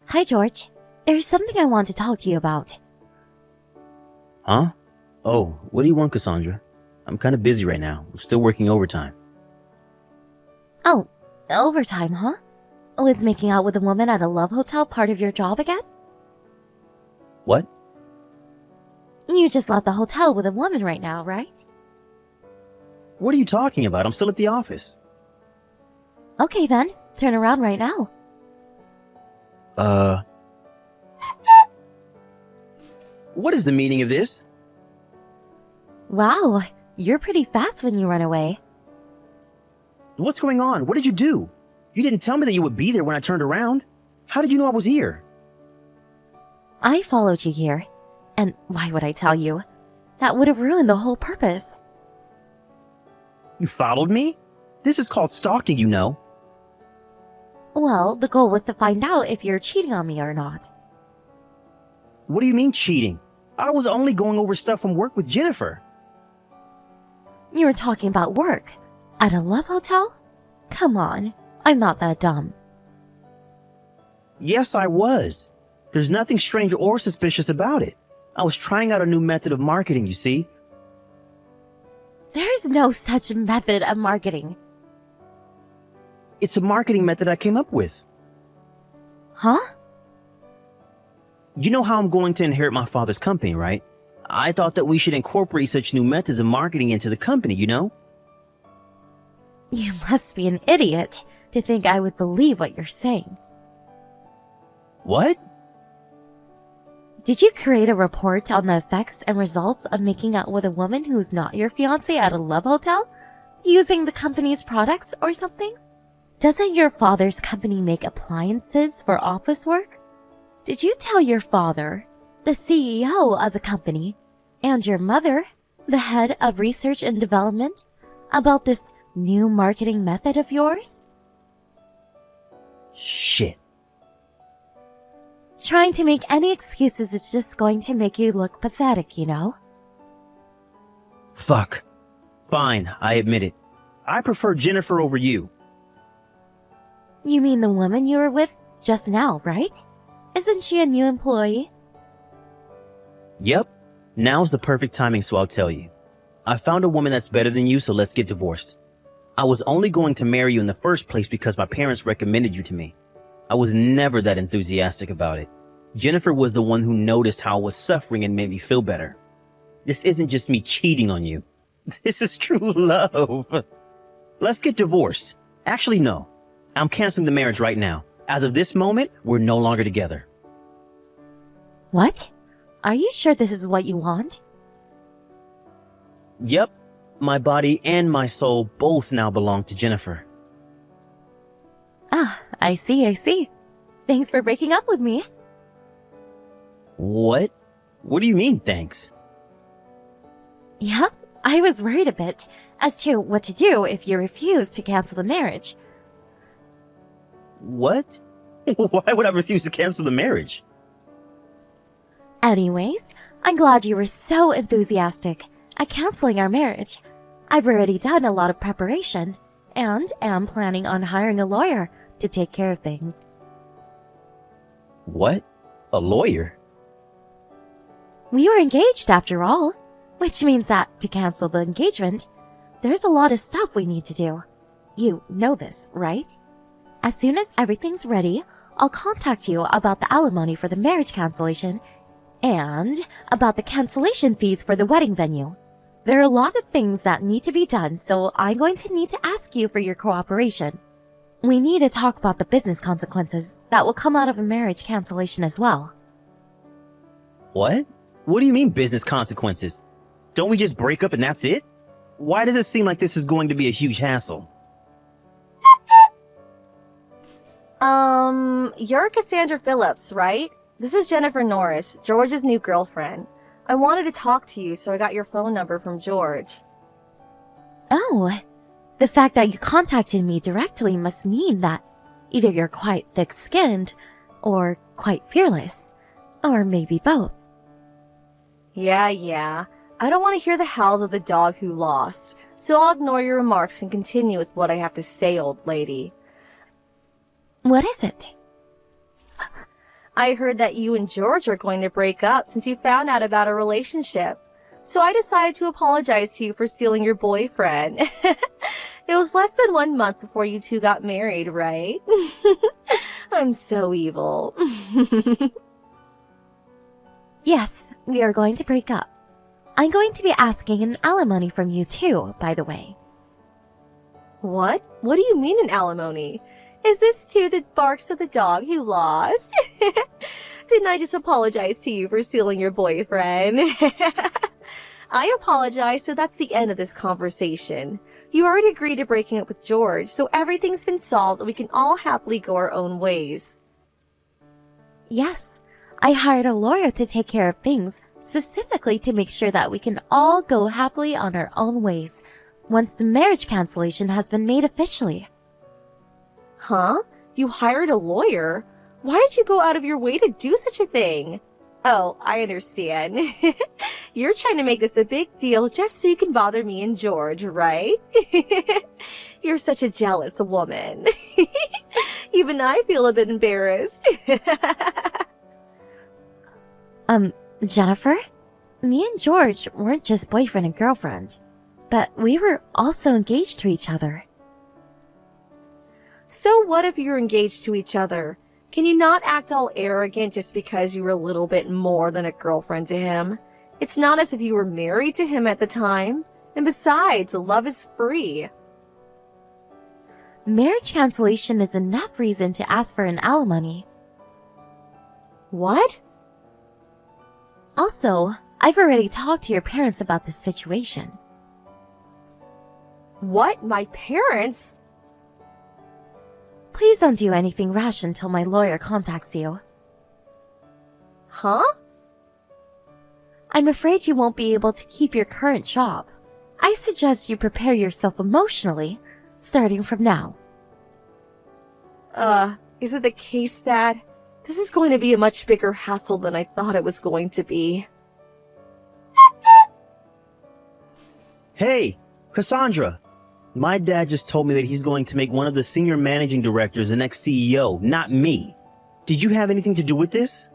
Hi, George. There's something I want to talk to you about. Huh? Oh, what do you want, Cassandra? I'm kind of busy right now. I'm still working overtime. Oh, overtime, huh? Was making out with a woman at a love hotel part of your job again? What? You just left the hotel with a woman right now, right? What are you talking about? I'm still at the office. Okay then, turn around right now. What is the meaning of this? Wow, you're pretty fast when you run away. What's going on? What did you do? You didn't tell me that you would be there when I turned around. How did you know I was here? I followed you here. And why would I tell you? That would have ruined the whole purpose. You followed me? This is called stalking, you know. Well, the goal was to find out if you're cheating on me or not. What do you mean cheating? I was only going over stuff from work with Jennifer. You were talking about work. At a love hotel? Come on, I'm not that dumb. Yes, I was. There's nothing strange or suspicious about it. I was trying out a new method of marketing, you see. There's no such method of marketing. It's a marketing method I came up with. Huh? You know how I'm going to inherit my father's company, right? I thought that we should incorporate such new methods of marketing into the company, you know? You must be an idiot to think I would believe what you're saying. What? Did you create a report on the effects and results of making out with a woman who's not your fiancé at a love hotel? Using the company's products or something? Doesn't your father's company make appliances for office work? Did you tell your father, the CEO of the company, and your mother, the head of research and development, about this new marketing method of yours? Shit. Trying to make any excuses is just going to make you look pathetic, you know? Fuck. Fine, I admit it. I prefer Jennifer over you. You mean the woman you were with just now, right? Isn't she a new employee? Yep. Now's the perfect timing, so I'll tell you. I found a woman that's better than you, so let's get divorced. I was only going to marry you in the first place because my parents recommended you to me. I was never that enthusiastic about it. Jennifer was the one who noticed how I was suffering and made me feel better. This isn't just me cheating on you. This is true love. Let's get divorced. Actually, no. I'm canceling the marriage right now. As of this moment, we're no longer together. What? Are you sure this is what you want? Yep. My body and my soul both now belong to Jennifer. Ah, I see. Thanks for breaking up with me. What? What do you mean, thanks? Yep, I was worried a bit as to what to do if you refused to cancel the marriage. What? Why would I refuse to cancel the marriage? Anyways, I'm glad you were so enthusiastic at canceling our marriage. I've already done a lot of preparation and am planning on hiring a lawyer to take care of things. What? A lawyer? We were engaged after all, which means that to cancel the engagement, there's a lot of stuff we need to do. You know this, right? As soon as everything's ready, I'll contact you about the alimony for the marriage cancellation and about the cancellation fees for the wedding venue. There are a lot of things that need to be done, so I'm going to need to ask you for your cooperation. We need to talk about the business consequences that will come out of a marriage cancellation as well. What? What do you mean business consequences? Don't we just break up and that's it? Why does it seem like this is going to be a huge hassle? You're Cassandra Phillips, right? This is Jennifer Norris, George's new girlfriend. I wanted to talk to you, so I got your phone number from George. Oh, the fact that you contacted me directly must mean that either you're quite thick-skinned or quite fearless, or maybe both. Yeah. I don't want to hear the howls of the dog who lost, so I'll ignore your remarks and continue with what I have to say, old lady. What is it? I heard that you and George are going to break up since you found out about our relationship. So I decided to apologize to you for stealing your boyfriend. It was less than 1 month before you two got married, right? I'm so evil. Yes, we are going to break up. I'm going to be asking an alimony from you too, by the way. What? What do you mean an alimony? Is this too the barks of the dog who lost? Didn't I just apologize to you for stealing your boyfriend? I apologize, so that's the end of this conversation. You already agreed to breaking up with George, so everything's been solved and we can all happily go our own ways. Yes, I hired a lawyer to take care of things, specifically to make sure that we can all go happily on our own ways once the marriage cancellation has been made officially. Huh? You hired a lawyer? Why did you go out of your way to do such a thing? Oh, I understand. You're trying to make this a big deal just so you can bother me and George, right? You're such a jealous woman. Even I feel a bit embarrassed. Jennifer? Me and George weren't just boyfriend and girlfriend, but we were also engaged to each other. So what if you're engaged to each other? Can you not act all arrogant just because you were a little bit more than a girlfriend to him? It's not as if you were married to him at the time. And besides, love is free. Marriage cancellation is enough reason to ask for an alimony. What? Also, I've already talked to your parents about this situation. What? My parents? Please don't do anything rash until my lawyer contacts you. Huh? I'm afraid you won't be able to keep your current job. I suggest you prepare yourself emotionally, starting from now. Is it the case that this is going to be a much bigger hassle than I thought it was going to be? Hey, Cassandra. My dad just told me that he's going to make one of the senior managing directors the next CEO, not me. Did you have anything to do with this?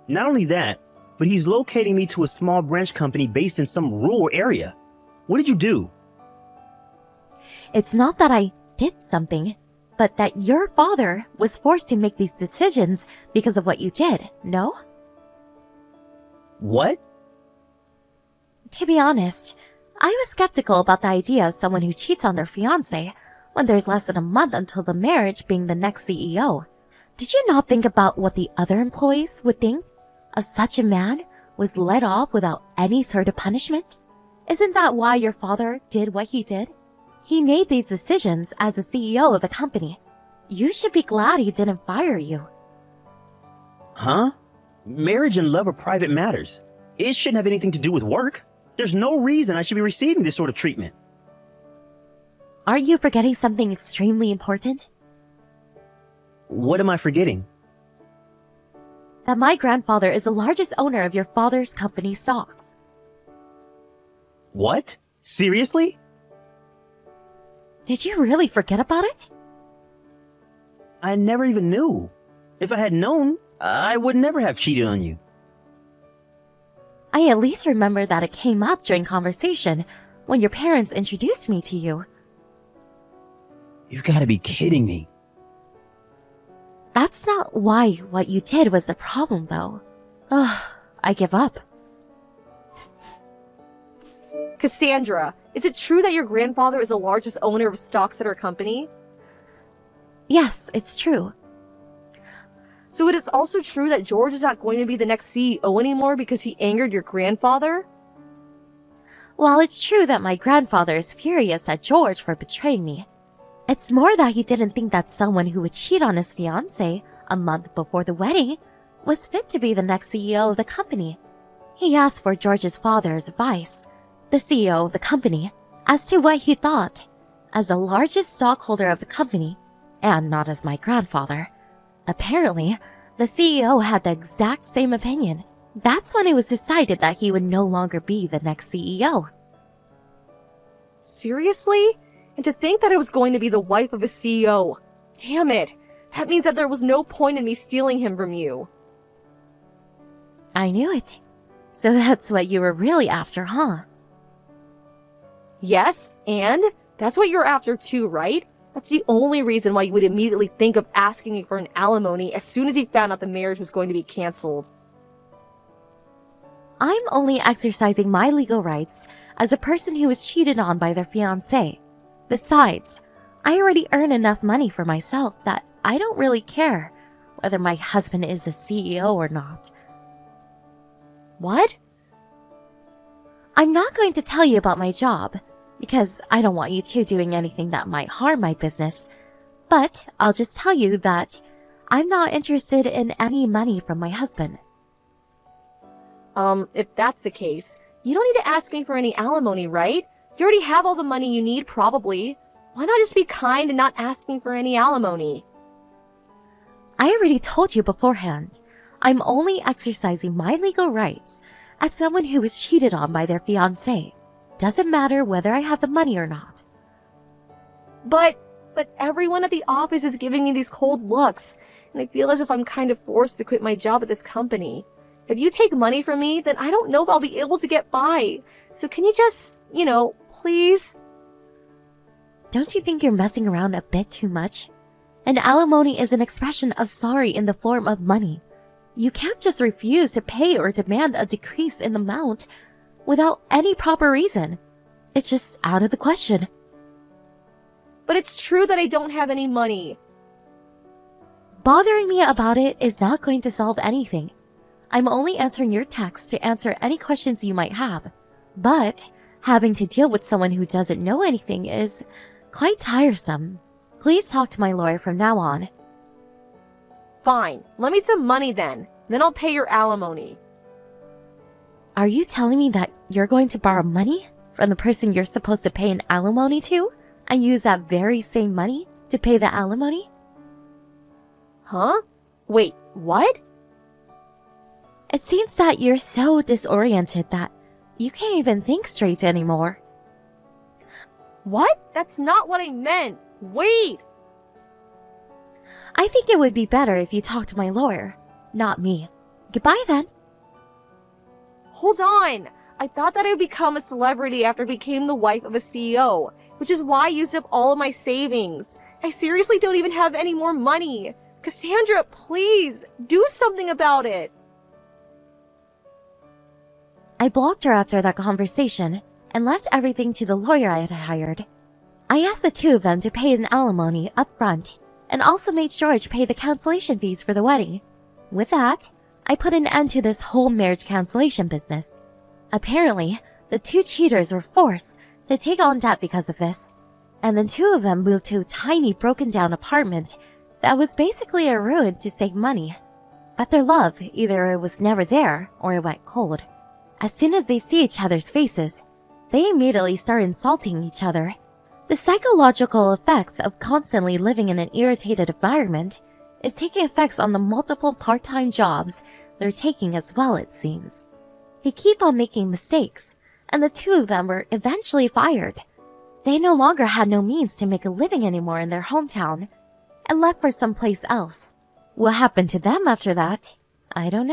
Not only that, but he's locating me to a small branch company based in some rural area. What did you do? It's not that I did something, but that your father was forced to make these decisions because of what you did, no? What? To be honest, I was skeptical about the idea of someone who cheats on their fiancé when there's less than a month until the marriage being the next CEO. Did you not think about what the other employees would think of such a man was let off without any sort of punishment? Isn't that why your father did what he did? He made these decisions as the CEO of the company. You should be glad he didn't fire you. Huh? Marriage and love are private matters. It shouldn't have anything to do with work. There's no reason I should be receiving this sort of treatment. Aren't you forgetting something extremely important? What am I forgetting? That my grandfather is the largest owner of your father's company stocks. What? Seriously? Did you really forget about it? I never even knew. If I had known, I would never have cheated on you. I at least remember that it came up during conversation when your parents introduced me to you. You've got to be kidding me. That's not why what you did was the problem, though. Ugh, I give up. Cassandra, is it true that your grandfather is the largest owner of stocks at our company? Yes, it's true. So it is also true that George is not going to be the next CEO anymore because he angered your grandfather? While it's true that my grandfather is furious at George for betraying me, it's more that he didn't think that someone who would cheat on his fiancée a month before the wedding was fit to be the next CEO of the company. He asked for George's father's advice, the CEO of the company, as to what he thought. As the largest stockholder of the company, and not as my grandfather, apparently, the CEO had the exact same opinion. That's when it was decided that he would no longer be the next CEO. Seriously? And to think that I was going to be the wife of a CEO. Damn it. That means that there was no point in me stealing him from you. I knew it. So that's what you were really after, huh? Yes, and that's what you're after too, right? That's the only reason why you would immediately think of asking me for an alimony as soon as you found out the marriage was going to be canceled. I'm only exercising my legal rights as a person who was cheated on by their fiancé. Besides, I already earn enough money for myself that I don't really care whether my husband is a CEO or not. What? I'm not going to tell you about my job, because I don't want you two doing anything that might harm my business. But I'll just tell you that I'm not interested in any money from my husband. If that's the case, you don't need to ask me for any alimony, right? You already have all the money you need, probably. Why not just be kind and not ask me for any alimony? I already told you beforehand. I'm only exercising my legal rights as someone who was cheated on by their fiancé. Doesn't matter whether I have the money or not. But everyone at the office is giving me these cold looks, and I feel as if I'm kind of forced to quit my job at this company. If you take money from me, then I don't know if I'll be able to get by. So can you just, please? Don't you think you're messing around a bit too much? An alimony is an expression of sorry in the form of money. You can't just refuse to pay or demand a decrease in the amount without any proper reason. It's just out of the question. But it's true that I don't have any money. Bothering me about it is not going to solve anything. I'm only answering your text to answer any questions you might have. But having to deal with someone who doesn't know anything is quite tiresome. Please talk to my lawyer from now on. Fine, lend me some money then I'll pay your alimony. Are you telling me that you're going to borrow money from the person you're supposed to pay an alimony to and use that very same money to pay the alimony? Huh? Wait, what? It seems that you're so disoriented that you can't even think straight anymore. What? That's not what I meant. Wait! I think it would be better if you talked to my lawyer, not me. Goodbye then. Hold on! I thought that I would become a celebrity after I became the wife of a CEO, which is why I used up all of my savings. I seriously don't even have any more money. Cassandra, please, do something about it. I blocked her after that conversation and left everything to the lawyer I had hired. I asked the two of them to pay an alimony up front and also made George pay the cancellation fees for the wedding. With that, I put an end to this whole marriage cancellation business. Apparently, the two cheaters were forced to take on debt because of this, and then two of them moved to a tiny broken-down apartment that was basically a ruin to save money. But their love, either it was never there or it went cold. As soon as they see each other's faces, they immediately start insulting each other. The psychological effects of constantly living in an irritated environment is taking effects on the multiple part-time jobs they're taking as well, it seems. They keep on making mistakes, and the two of them were eventually fired. They no longer had no means to make a living anymore in their hometown and left for someplace else. What happened to them after that? I don't know.